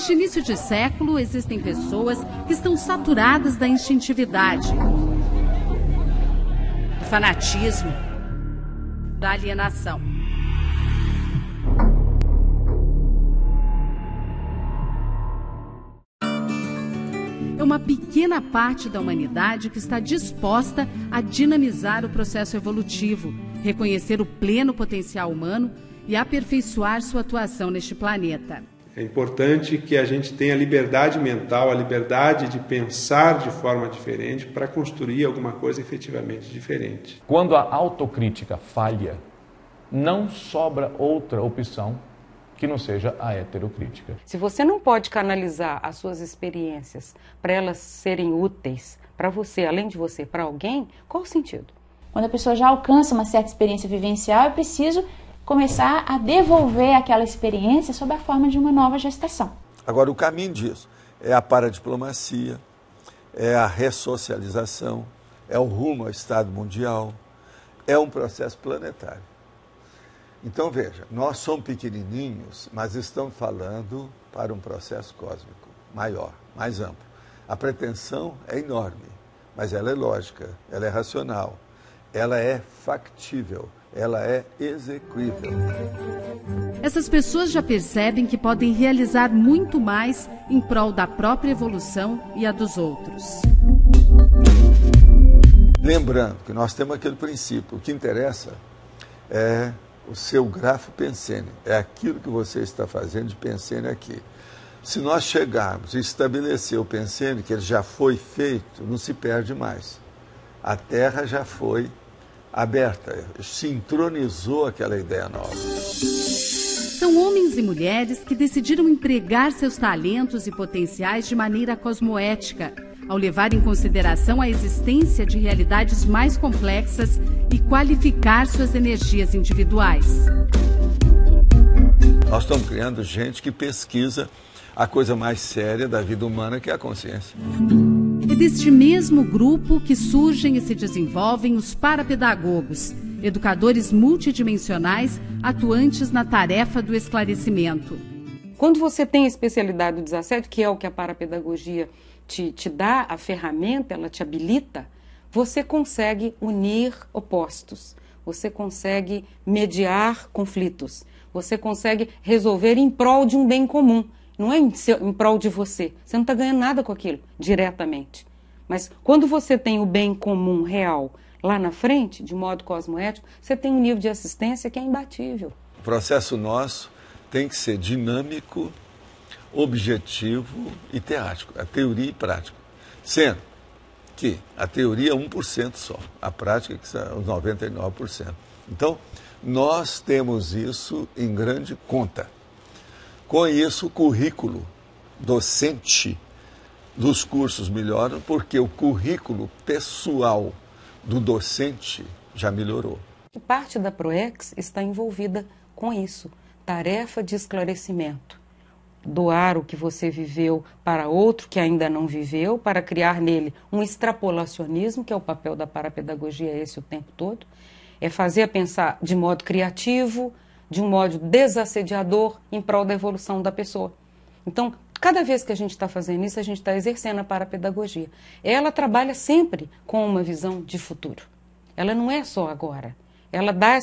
Neste início de século, existem pessoas que estão saturadas da instintividade, do fanatismo, da alienação. É uma pequena parte da humanidade que está disposta a dinamizar o processo evolutivo, reconhecer o pleno potencial humano e aperfeiçoar sua atuação neste planeta. É importante que a gente tenha liberdade mental, a liberdade de pensar de forma diferente para construir alguma coisa efetivamente diferente. Quando a autocrítica falha, não sobra outra opção que não seja a heterocrítica. Se você não pode canalizar as suas experiências para elas serem úteis para você, além de você, para alguém, qual o sentido? Quando a pessoa já alcança uma certa experiência vivencial, é preciso começar a devolver aquela experiência sob a forma de uma nova gestação. Agora, o caminho disso é a paradiplomacia, é a ressocialização, é o rumo ao Estado mundial, é um processo planetário. Então, veja, nós somos pequenininhos, mas estamos falando para um processo cósmico maior, mais amplo. A pretensão é enorme, mas ela é lógica, ela é racional, ela é factível, ela é execuível. Essas pessoas já percebem que podem realizar muito mais em prol da própria evolução e a dos outros. Lembrando que nós temos aquele princípio, o que interessa é o seu grafo pensene, é aquilo que você está fazendo de pensene aqui. Se nós chegarmos e estabelecer o pensene, que ele já foi feito, não se perde mais. A Terra já foi aberta, sincronizou aquela ideia nova. São homens e mulheres que decidiram empregar seus talentos e potenciais de maneira cosmoética, ao levar em consideração a existência de realidades mais complexas e qualificar suas energias individuais. Nós estamos criando gente que pesquisa a coisa mais séria da vida humana, que é a consciência. É deste mesmo grupo que surgem e se desenvolvem os parapedagogos, educadores multidimensionais atuantes na tarefa do esclarecimento. Quando você tem a especialidade do desassédio, que é o que a parapedagogia te dá, a ferramenta, ela te habilita, você consegue unir opostos, você consegue mediar conflitos, você consegue resolver em prol de um bem comum, não é em prol de você. Você não está ganhando nada com aquilo diretamente. Mas quando você tem o bem comum real lá na frente, de modo cosmoético, você tem um nível de assistência que é imbatível. O processo nosso tem que ser dinâmico, objetivo e teático, a teoria e prática. Sendo que a teoria é 1% só, a prática que são os 99%. Então, nós temos isso em grande conta. Com isso, o currículo docente dos cursos melhora, porque o currículo pessoal do docente já melhorou. Parte da ProEx está envolvida com isso, tarefa de esclarecimento. Doar o que você viveu para outro que ainda não viveu, para criar nele um extrapolacionismo, que é o papel da parapedagogia esse o tempo todo, é fazer a pensar de modo criativo, de um modo desassediador em prol da evolução da pessoa. Então, cada vez que a gente está fazendo isso, a gente está exercendo a parapedagogia. Ela trabalha sempre com uma visão de futuro. Ela não é só agora. Ela dá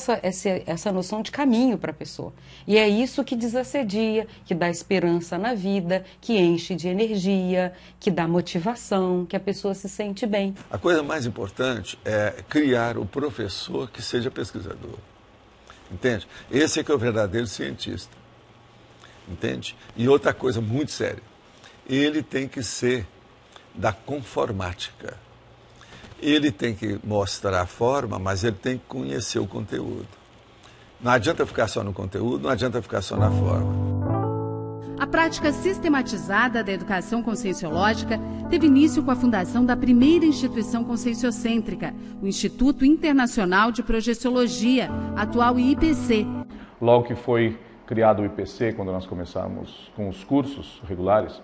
essa noção de caminho para a pessoa. E é isso que desassedia, que dá esperança na vida, que enche de energia, que dá motivação, que a pessoa se sente bem. A coisa mais importante é criar o professor que seja pesquisador. Entende? Esse é que é o verdadeiro cientista. Entende? E outra coisa muito séria, ele tem que ser da conformática. Ele tem que mostrar a forma, mas ele tem que conhecer o conteúdo. Não adianta ficar só no conteúdo, não adianta ficar só na forma. A prática sistematizada da educação conscienciológica teve início com a fundação da primeira instituição conscienciocêntrica, o Instituto Internacional de Projeciologia, atual IPC. Logo que foi criado o IPC, quando nós começamos com os cursos regulares,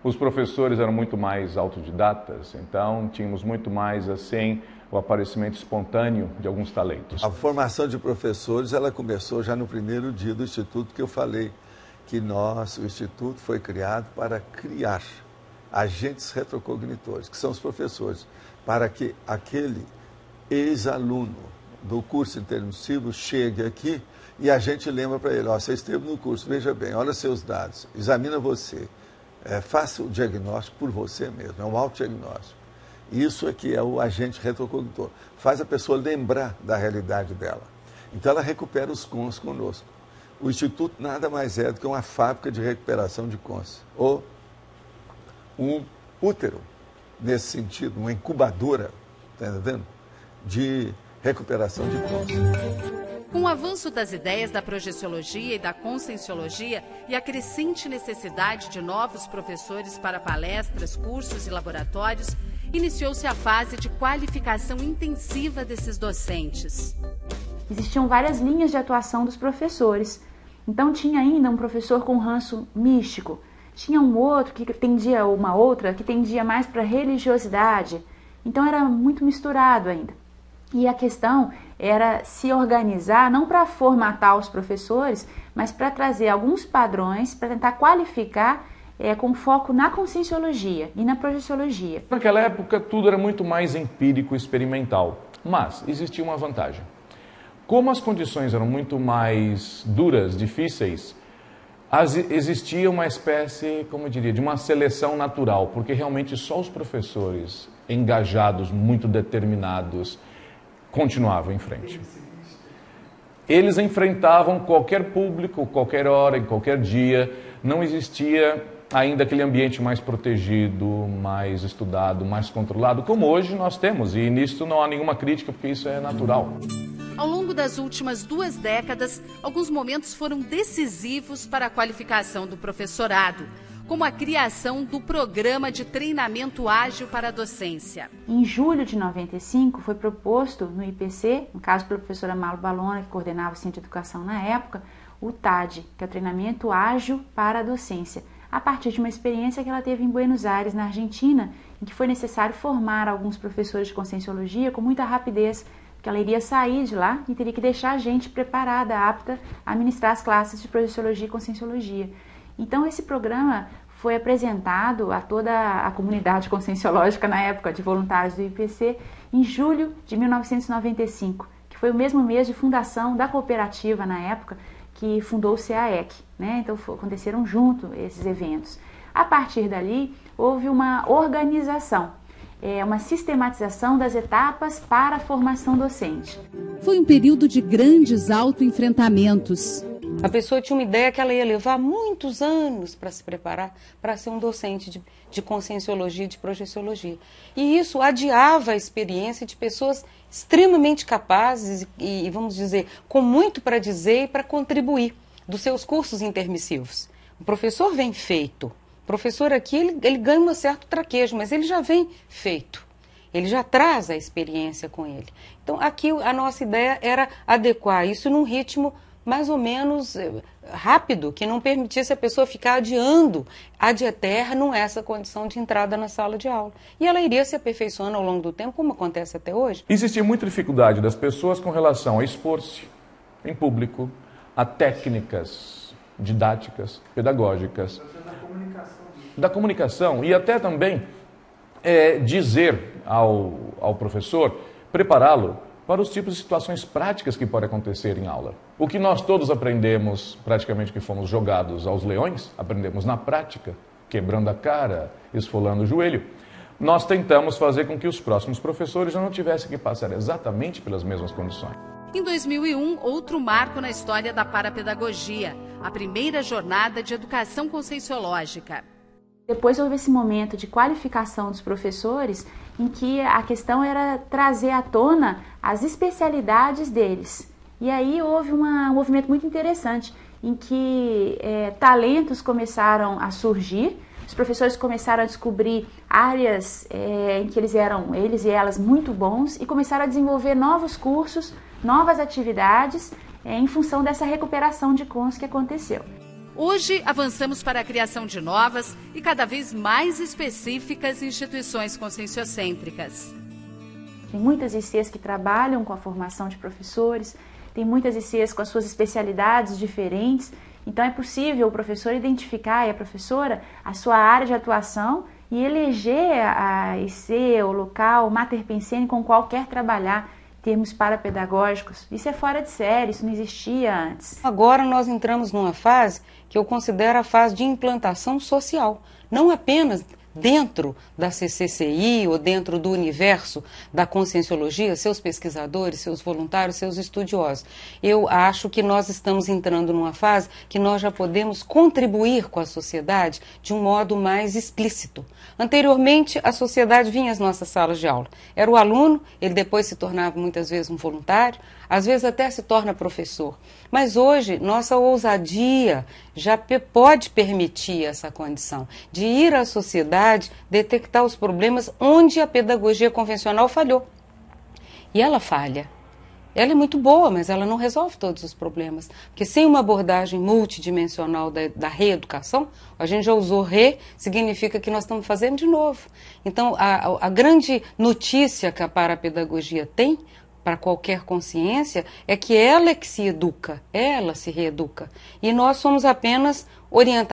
os professores eram muito mais autodidatas, então tínhamos muito mais assim o aparecimento espontâneo de alguns talentos. A formação de professores, ela começou já no primeiro dia do Instituto, que eu falei, que o Instituto foi criado para criar agentes retrocognitores, que são os professores, para que aquele ex-aluno do curso intermissivo chegue aqui e a gente lembra para ele, você esteve no curso, veja bem, olha seus dados, examina você, faça o diagnóstico por você mesmo, é um autodiagnóstico. Isso é que é o agente retrocognitor, faz a pessoa lembrar da realidade dela. Então ela recupera os cons conosco. O Instituto nada mais é do que uma fábrica de recuperação de cons, ou um útero, nesse sentido, uma incubadora, está entendendo? De recuperação de cons. Com o avanço das ideias da projeciologia e da conscienciologia e a crescente necessidade de novos professores para palestras, cursos e laboratórios, iniciou-se a fase de qualificação intensiva desses docentes. Existiam várias linhas de atuação dos professores. Então tinha ainda um professor com ranço místico, tinha um outro que tendia, uma outra que tendia mais para religiosidade. Então era muito misturado ainda. E a questão era se organizar, não para formatar os professores, mas para trazer alguns padrões, para tentar qualificar com foco na conscienciologia e na projeciologia. Naquela época tudo era muito mais empírico e experimental, mas existia uma vantagem. Como as condições eram muito mais duras, difíceis, existia uma espécie, como eu diria, de uma seleção natural, porque realmente só os professores engajados, muito determinados, continuavam em frente. Eles enfrentavam qualquer público, qualquer hora, em qualquer dia. Não existia ainda aquele ambiente mais protegido, mais estudado, mais controlado, como hoje nós temos. E nisso não há nenhuma crítica, porque isso é natural. Ao longo das últimas 2 décadas, alguns momentos foram decisivos para a qualificação do professorado, como a criação do Programa de Treinamento Ágil para a Docência. Em julho de 95, foi proposto no IPC, no caso pela professora Malu Balona, que coordenava o Centro de Educação na época, o TAD, que é o Treinamento Ágil para a Docência, a partir de uma experiência que ela teve em Buenos Aires, na Argentina, em que foi necessário formar alguns professores de conscienciologia com muita rapidez, porque ela iria sair de lá e teria que deixar a gente preparada, apta a ministrar as classes de projeciologia e conscienciologia. Então esse programa foi apresentado a toda a comunidade conscienciológica na época de voluntários do IPC em julho de 1995, que foi o mesmo mês de fundação da cooperativa na época que fundou o CAEC, né? Então aconteceram junto esses eventos. A partir dali houve uma organização, uma sistematização das etapas para a formação docente. Foi um período de grandes autoenfrentamentos. A pessoa tinha uma ideia que ela ia levar muitos anos para se preparar para ser um docente de conscienciologia e de projeciologia. E isso adiava a experiência de pessoas extremamente capazes e, vamos dizer, com muito para dizer e para contribuir dos seus cursos intermissivos. O professor vem feito. O professor aqui, ele ganha um certo traquejo, mas ele já vem feito. Ele já traz a experiência com ele. Então, aqui a nossa ideia era adequar isso num ritmo mais ou menos rápido, que não permitisse a pessoa ficar adiando ad eternum essa condição de entrada na sala de aula. E ela iria se aperfeiçoando ao longo do tempo, como acontece até hoje. Existia muita dificuldade das pessoas com relação a expor-se em público, a técnicas didáticas, pedagógicas, da comunicação e até também dizer ao professor, prepará-lo para os tipos de situações práticas que podem acontecer em aula. O que nós todos aprendemos, praticamente que fomos jogados aos leões, aprendemos na prática, quebrando a cara, esfolando o joelho. Nós tentamos fazer com que os próximos professores já não tivessem que passar exatamente pelas mesmas condições. Em 2001, outro marco na história da parapedagogia, a primeira jornada de educação conscienciológica. Depois houve esse momento de qualificação dos professores, em que a questão era trazer à tona as especialidades deles. E aí houve um movimento muito interessante, em que talentos começaram a surgir, os professores começaram a descobrir áreas em que eles e elas, muito bons, e começaram a desenvolver novos cursos, novas atividades, em função dessa recuperação de cons que aconteceu. Hoje, avançamos para a criação de novas e cada vez mais específicas instituições conscienciocêntricas. Tem muitas ICs que trabalham com a formação de professores, tem muitas ICs com as suas especialidades diferentes Então é possível o professor identificar e a professora a sua área de atuação e eleger a IC, o local, mater pensene com o qual quer trabalhar, termos parapedagógicos. Isso é fora de série, isso não existia antes. Agora nós entramos numa fase que eu considero a fase de implantação social, não apenas dentro da CCCI ou dentro do universo da conscienciologia, seus pesquisadores, seus voluntários, seus estudiosos. Eu acho que nós estamos entrando numa fase que nós já podemos contribuir com a sociedade de um modo mais explícito. Anteriormente, a sociedade vinha às nossas salas de aula. Era o aluno, ele depois se tornava muitas vezes um voluntário, às vezes até se torna professor. Mas hoje, nossa ousadia já pode permitir essa condição de ir à sociedade, detectar os problemas onde a pedagogia convencional falhou. E ela falha. Ela é muito boa, mas ela não resolve todos os problemas. Porque sem uma abordagem multidimensional da reeducação, a gente já usou significa que nós estamos fazendo de novo. Então, a grande notícia que a parapedagogia tem para qualquer consciência é que ela é que se educa, ela se reeduca. E nós somos apenas orientados